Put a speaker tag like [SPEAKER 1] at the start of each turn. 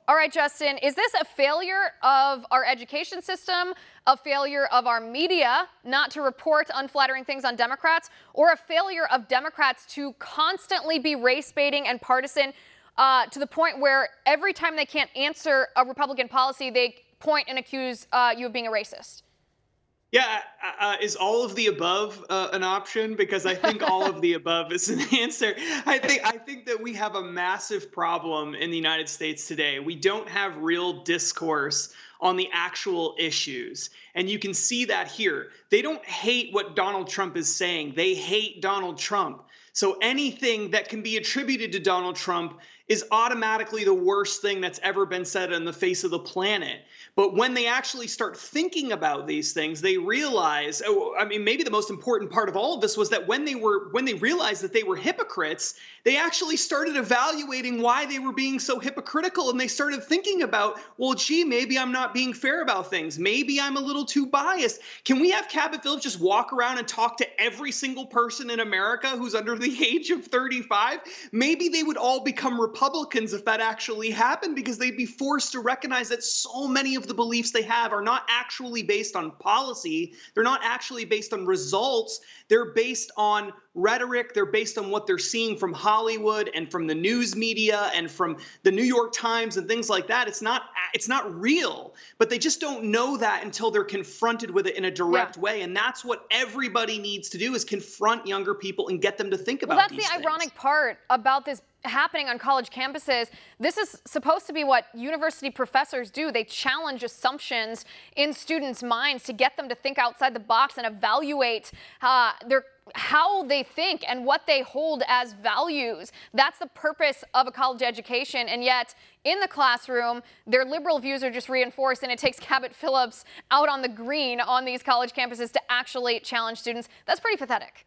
[SPEAKER 1] All right, Justin, is this a failure of our education system, a failure of our media not to report unflattering things on Democrats, or a failure of Democrats to constantly be race baiting and partisan to the point where every time they can't answer a Republican policy, they point and accuse you of being a racist?
[SPEAKER 2] Yeah, is all of the above an option? Because I think all of the above is an answer. I think that we have a massive problem in the United States today. We don't have real discourse on the actual issues. And you can see that here. They don't hate what Donald Trump is saying. They hate Donald Trump. So anything that can be attributed to Donald Trump is automatically the worst thing that's ever been said on the face of the planet. But when they actually start thinking about these things, they realize, oh, I mean, maybe the most important part of all of this was that when they realized that they were hypocrites, they actually started evaluating why they were being so hypocritical. And they started thinking about, well, gee, maybe I'm not being fair about things. Maybe I'm a little too biased. Can we have Cabot Phillips just walk around and talk to every single person in America who's under the age of 35? Maybe they would all become Republicans if that actually happened, because they'd be forced to recognize that so many of the beliefs they have are not actually based on policy. They're not actually based on results. They're based on rhetoric. They're based on what they're seeing from Hollywood and from the news media and from the New York Times and things like that. It's not real, but they just don't know that until they're confronted with it in a direct way. And that's what everybody needs to do, is confront younger people and get them to think about these things.
[SPEAKER 1] That's the ironic part about this happening on college campuses. This is supposed to be what university professors do. They challenge assumptions in students' minds to get them to think outside the box and evaluate how they think and what they hold as values. That's the purpose of a college education. And yet, in the classroom, their liberal views are just reinforced, and it takes Cabot Phillips out on the green on these college campuses to actually challenge students. That's pretty pathetic.